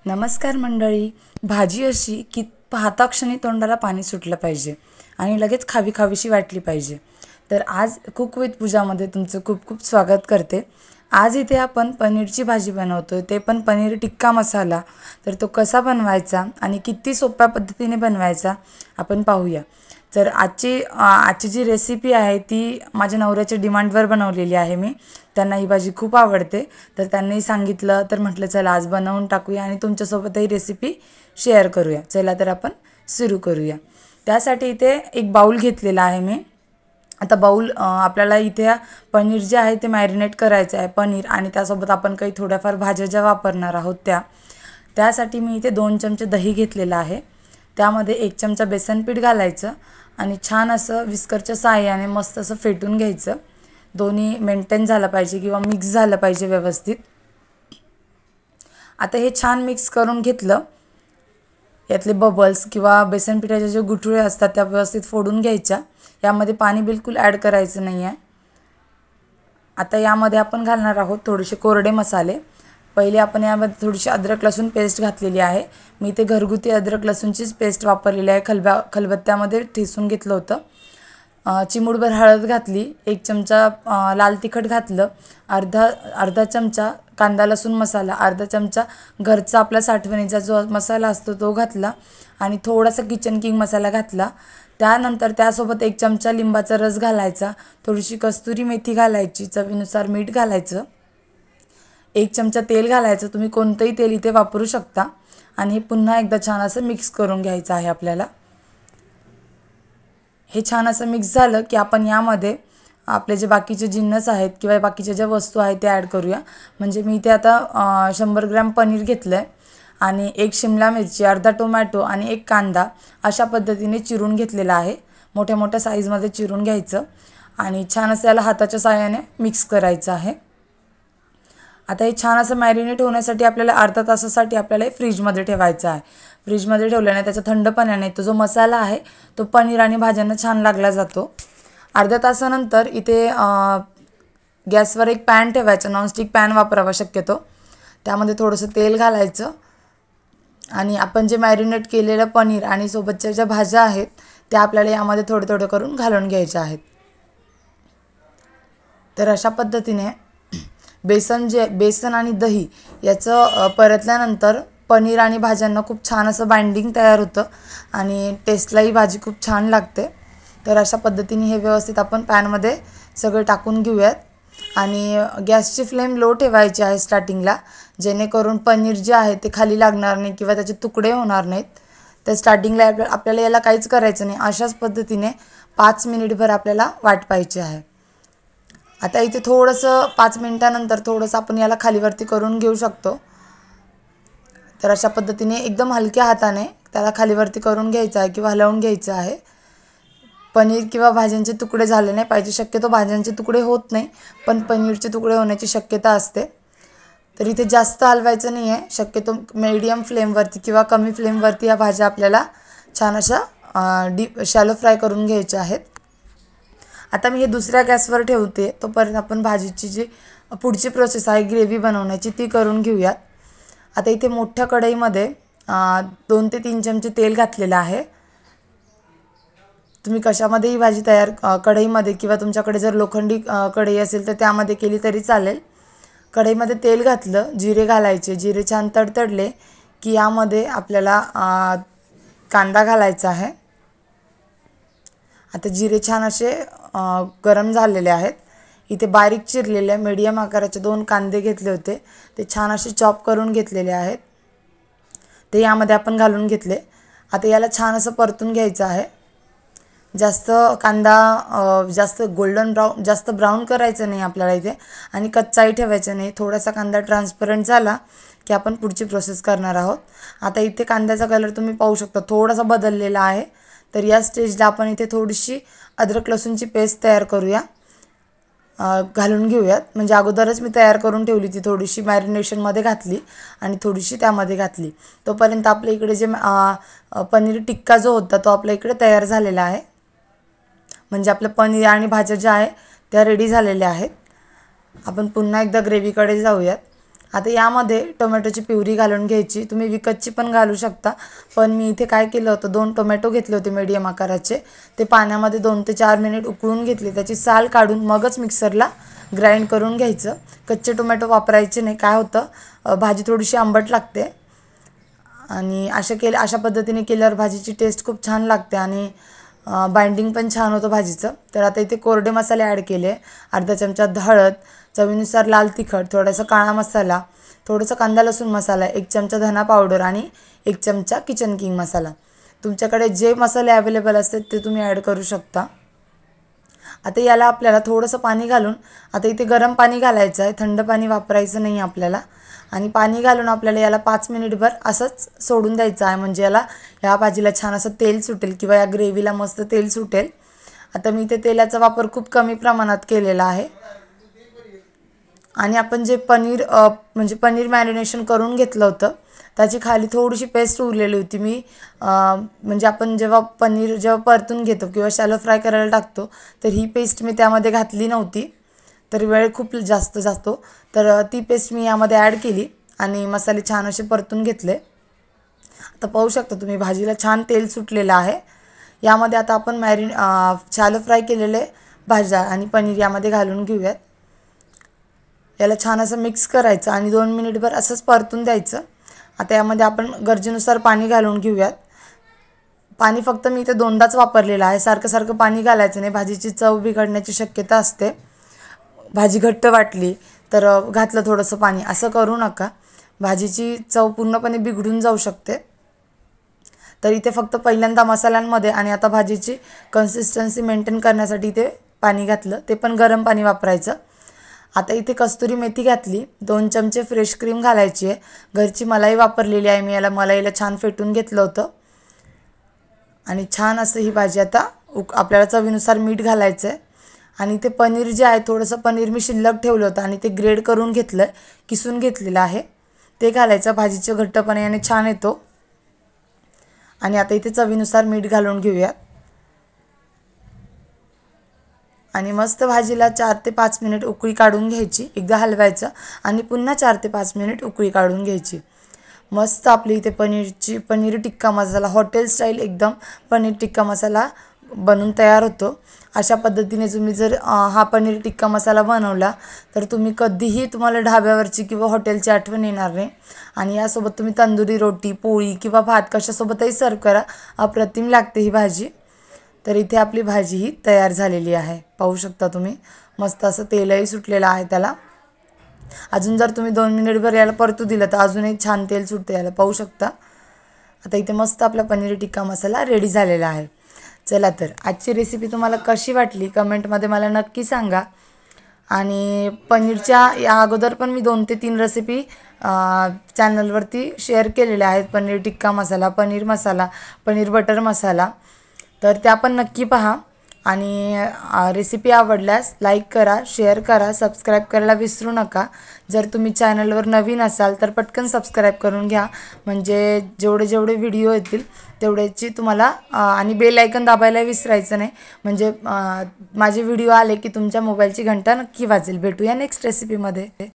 नमस्कार मंडळी। भाजी अशी की पाहता क्षणी तोंडाला पाणी सुटलं पाहिजे आणि लगेच खावीशी वाटली पाहिजे। तर आज कुक विथ पूजामध्ये तुमचं खूप खूप स्वागत करते। आज इथे आपण पनीरची भाजी बनवतोय, ते पण पनीर टिक्का मसाला। तर तो कसा बनवायचा आणि किती सोप्या पद्धतीने बनवायचा आपण पाहूया। तर आजची जी रेसिपी आहे ती माझ्या नवऱ्याच्या डिमांडवर बनवलेली आहे मी। त्यांना ही भाजी खूप आवडते, तर त्यांनी सांगितलं तर म्हटलं चला आज बनवून टाकूया आणि तुमच्यासोबत ही रेसिपी शेअर करूया। चला तर आपण सुरू करूया। त्यासाठी इथे एक बाउल घेतलेला आहे मी। आता बाउल आपल्याला इथे पनीर जे आहे ते मॅरिनेट करायचं आहे, पनीर आणि त्यासोबत आपण काही थोड्याफार भाज्या ज्या वापरणार आहोत त्यासाठी मी इथे 2 चमचे दही घेतलेला आहे। त्यामध्ये 1 चमचा बेसन पीठ घालायचं आणि छान असं विस्करच्या साहाय्याने मस्त असं फेटून घ्यायचं। दोन्ही मेंटेन झालं पाहिजे किंवा मिक्स झालं पाहिजे व्यवस्थित। आता हे छान मिक्स करून घेतलं। यातले बबल्स किंवा बेसन पिठाचे जे गुठळे असतात त्या व्यवस्थित फोडून घ्यायच्या। यामध्ये पाणी बिलकुल ॲड करायचं नाही आहे। आता यामध्ये आपण घालणार आहोत थोडेसे कोरडे मसाले। पहिले आपण यामध्ये थोडीशी अद्रक लसूण पेस्ट घातलेली आहे। मी इथे घरगुती अद्रक लसूणचीच पेस्ट वापरलेली आहे। खलबत्त्यामध्ये ठेचून घेतलं होतं। चिमूटभर हळद घातली, 1 चमचा लाल तिखट घातलं, अर्धा चमचा कांदा लसूण मसाला, अर्धा चमचा घरचा आपला साठवणीचा जो मसाला असतो तो घातला आणि थोडासा किचन किंग मसाला घातला। त्यानंतर त्यासोबत 1 चमचा लिंबाचा रस घालायचा, थोडीशी कस्तुरी मेथी घालायची, चवीनुसार मीठ घालायचं, 1 चमचा तेल घालायचं। तुम्ही कोणतंही तेल इथे वापरू शकता आणि हे पुन्हा एकदा छान असं मिक्स करून घ्यायचं आहे आपल्याला। हे छान असं मिक्स झालं की आपण यामध्ये आपले जे बाकीचे जिन्नस आहेत किंवा बाकीच्या ज्या वस्तू आहेत ते ॲड करूया। म्हणजे मी इथे आता 100 ग्रॅम पनीर घेतलं आहे आणि 1 शिमला मिरची, अर्धा टोमॅटो आणि 1 कांदा अशा पद्धतीने चिरून घेतलेला आहे। मोठ्या मोठ्या साईजमध्ये चिरून घ्यायचं आणि छान असं याला हाताच्या साहाय्याने मिक्स करायचं आहे। आता हे छान असं मॅरिनेट होण्यासाठी आपल्याला अर्धा तासासाठी आपल्याला हे फ्रीजमध्ये ठेवायचं आहे। फ्रीजमध्ये ठेवल्याने त्याचा थंड पाण्याने तो जो मसाला आहे तो पनीर आणि भाज्यांना छान लागला जातो। अर्ध्या तासानंतर इथे गॅसवर एक पॅन ठेवायचा, नॉनस्टिक पॅन वापरावा शक्यतो। त्यामध्ये थोडंसं तेल घालायचं आणि आपण जे मॅरिनेट केलेलं पनीर आणि सोबतच्या ज्या भाज्या आहेत त्या आपल्याला यामध्ये थोडे थोडे करून घालून घ्यायच्या आहेत। तर अशा पद्धतीने बेसन आणि दही याचं परतल्यानंतर पनीर आणि भाज्यांना खूप छान असं बाइंडिंग तयार होतं आणि टेस्टलाही भाजी खूप छान लागते। तर अशा पद्धतीने हे व्यवस्थित आपण पॅनमध्ये सगळे टाकून घेऊयात आणि गॅसची फ्लेम लो ठेवायची आहे स्टार्टिंगला, जेणेकरून पनीर जे आहे ते खाली लागणार नाही किंवा त्याचे तुकडे होणार नाहीत। तर स्टार्टिंगला आपल्याला याला काहीच करायचं नाही, अशाच पद्धतीने 5 मिनिटभर आपल्याला वाट पाहायची आहे। आता इथे थोडंसं 5 मिनिटानंतर थोडंसं आपण याला खालीवरती करून घेऊ शकतो। तर अशा पद्धतीने एकदम हलक्या हाताने त्याला खालीवरती करून घ्यायचं आहे किंवा हलवून घ्यायचं आहे। पनीर किंवा भाज्यांचे तुकडे झाले नाही पाहिजे। शक्यतो भाज्यांचे तुकडे होत नाही, पण पनीरचे तुकडे होण्याची शक्यता असते। तर इथे जास्त हलवायचं नाही आहे, शक्यतो मीडियम फ्लेमवरती किंवा कमी फ्लेमवरती या भाज्या आपल्याला छान अशा शॅलो फ्राय करून घ्यायच्या आहेत। आता मी हे दुसऱ्या गॅसवर ठेवते, तोपर्यंत आपण भाजीची जी पुढची प्रोसेस आहे ग्रेव्ही बनवण्याची ती करून घेऊयात। आता इथे मोठ्या कढईमध्ये 2 ते 3 चमचे तेल घातलेलं आहे। तुम्ही कशामध्येही भाजी कढईमध्ये किंवा तुमच्याकडे जर लोखंडी कढई असेल तर त्यामध्ये केली तरी चालेल। कढईमध्ये तेल घातलं, जिरे घालायचे, जिरे छान तडतडले की यामध्ये आपल्याला कांदा घालायचा आहे। आता जिरे छान असे गरम झालेले आहेत। इथे बारीक चिरलेले मीडियम आकाराचे 2 कांदे घेतले होते, ते छान असे चॉप करून घेतलेले आहेत, ते यामध्ये आपण घालून घेतले। आता याला छान असं परतून घ्यायचं आहे। जास्त कांदा जास्त जास्त ब्राऊन करायचं नाही आपल्याला इथे आणि कच्चाही ठेवायचं नाही। थोडासा कांदा ट्रान्सपरंट झाला की आपण पुढची प्रोसेस करणार आहोत। आता इथे कांद्याचा कलर तुम्ही पाहू शकता थोडासा बदललेला आहे। तर या स्टेजला आपण इथे थोडीशी अद्रक लसूणची पेस्ट तयार करूया, घालून घेऊयात। म्हणजे अगोदरच मी तयार करून ठेवली, ती थोडीशी मॅरिनेशनमध्ये घातली आणि थोडीशी त्यामध्ये घातली। तोपर्यंत आपल्या इकडे जे पनीर टिक्का जो होता तो आपल्या इकडे तयार झालेला आहे। म्हणजे आपलं पनीर आणि भाज्या ज्या आहे त्या रेडी झालेल्या आहेत। आपण पुन्हा एकदा ग्रेव्हीकडे जाऊयात। आता यामध्ये टोमॅटोची प्युरी घालून घ्यायची, तुम्ही विकतची पण घालू शकता, पण मी इथे काय केलं होतं 2 टोमॅटो घेतले होते मीडियम आकाराचे, ते पाण्यामध्ये 2 ते 4 मिनिट उकळून घेतले, त्याची साल काढून मगच मिक्सरला ग्राइंड करून घ्यायचं. कच्चे टोमॅटो वापरायचे नाही, काय होतं भाजी थोडीशी आंबट लागते आणि अशा पद्धतीने केल्यावर भाजीची टेस्ट खूप छान लागते आणि बाइंडिंग पण छान होतं भाजीचं. तर आता इथे कोरडे मसाले ॲड केले, अर्धा चमचा हळद, चवीनुसार लाल तिखट, थोडासा काळा मसाला, थोडासा कांदा लसूण मसाला, 1 चमचा धना पावडर आणि 1 चमचा किचन किंग मसाला. तुमच्याकडे जे मसाले अवेलेबल असतात ते तुम्ही ॲड करू शकता. आता याला आपल्याला थोडंसं पाणी घालून, आता इथे गरम पाणी घालायचं आहे, थंड पाणी वापरायचं नाही आपल्याला, आणि पाणी घालून आपल्याला याला 5 मिनिटभर असंच सोडून द्यायचं आहे, म्हणजे या भाजीला छान असं तेल सुटेल किंवा या ग्रेव्हीला मस्त तेल सुटेल. आता मी इथे तेलाचा वापर खूप कमी प्रमाणात केलेला आहे. आणि आपण जे पनीर मॅरिनेशन करून घेतलं होतं त्याची खाली थोडीशी पेस्ट उरलेली होती. मी म्हणजे आपण जेव्हा पनीर परतून घेतो किंवा शॅलो फ्राय करायला टाकतो तर ही पेस्ट मी त्यामध्ये घातली नव्हती, तर वेळ खूप जास्त जातो, तर ती पेस्ट मी यामध्ये ॲड केली आणि मसाले छान असे परतून घेतले. आता पाहू शकता तुम्ही भाजीला छान तेल सुटलेलं आहे. यामध्ये आता आपण शॅलो फ्राय केलेले भाज्या आणि पनीर यामध्ये घालून घेऊयात. याला छान असं मिक्स करायचं आणि 2 मिनिटभर असंच परतून द्यायचं. आता यामध्ये आपण गरजेनुसार पाणी घालून घेऊयात. पाणी फक्त मी इथे 2दाच वापरलेलं आहे, सारखं पाणी घालायचं नाही, भाजीची चव बिघडण्याची शक्यता असते. भाजी घट्ट वाटली तर घातलं थोडंसं पाणी, असं करू नका, भाजीची चव पूर्णपणे बिघडून जाऊ शकते. तर इथे फक्त पहिल्यांदा मसाल्यांमध्ये आणि आता भाजीची कन्सिस्टन्सी मेंटेन करण्यासाठी इथे पाणी घातलं, ते पण गरम पाणी वापरायचं. आता इथे कस्तुरी मेथी घातली, 2 चमचे फ्रेश क्रीम घालायची आहे, घरची मलाई वापरलेली आहे मी, याला मलाईला छान फेटून घेतलं होतं आणि छान असं ही भाजी आता आपल्याला चवीनुसार मीठ घालायचं आहे. आणि ते पनीर जे आहे थोडंसं पनीर मी शिल्लक ठेवलं होतं आणि ते ग्रेड करून घेतलं, किसून घेतलेलं आहे, ते घालायचं, भाजीचं घट्टपणा याने छान येतो. आणि आता इथे चवीनुसार मीठ घालून घेऊयात आणि मस्त भाजीला 4 ते 5 मिनिट उकळी काढून घ्यायची, एकदा हलवायचं आणि पुन्हा 4 ते 5 मिनिट उकळी काढून घ्यायची. मस्त आपली इथे पनीर टिक्का मसाला, हॉटेल स्टाईल एकदम पनीर टिक्का मसाला बनून तयार होतो. अशा पद्धतीने तुम्ही जर हा पनीर टिक्का मसाला बनवला तर तुम्हाला ढाब्यावरची किंवा हॉटेलची आठवण येणार नाही. आणि यासोबत तुम्ही तंदुरी रोटी, पोळी किंवा भात कशासोबतही सर्व करा, अप्रतिम लागते ही भाजी. तर इथे आपली भाजी ही तयार झालेली आहे, पाहू शकता तुम्ही, मस्त असं तेलही सुटलेलं आहे त्याला. अजून जर तुम्ही 2 मिनिटभर याला परतू दिलं तर अजूनही छान तेल सुटते, याला पाहू शकता. आता इथे मस्त आपला पनीर टिक्का मसाला रेडी झालेला आहे. चला तर आजची रेसिपी तुम्हाला कशी वाटली कमेंटमध्ये मला नक्की सांगा. आणि पनीरच्या या अगोदर पण मी 2 ते 3 रेसिपी चॅनलवरती शेअर केलेल्या आहेत, पनीर टिक्का मसाला, पनीर मसाला, पनीर बटर मसाला, तर त्या पण नक्की पहा. आणि रेसिपी आवडल्यास लाईक करा, शेअर करा, सबस्क्राईब करायला विसरू नका. जर तुम्ही चॅनलवर नवीन असाल तर पटकन सबस्क्राईब करून घ्या, म्हणजे जेवढे व्हिडिओ येतील तेवढ्याची तुम्हाला आणि बेल आयकन दाबायला विसरायचं नाही, म्हणजे माझे व्हिडिओ आले की तुमच्या मोबाईलची घंटा नक्की वाजेल. भेटूया नेक्स्ट रेसिपीमध्ये.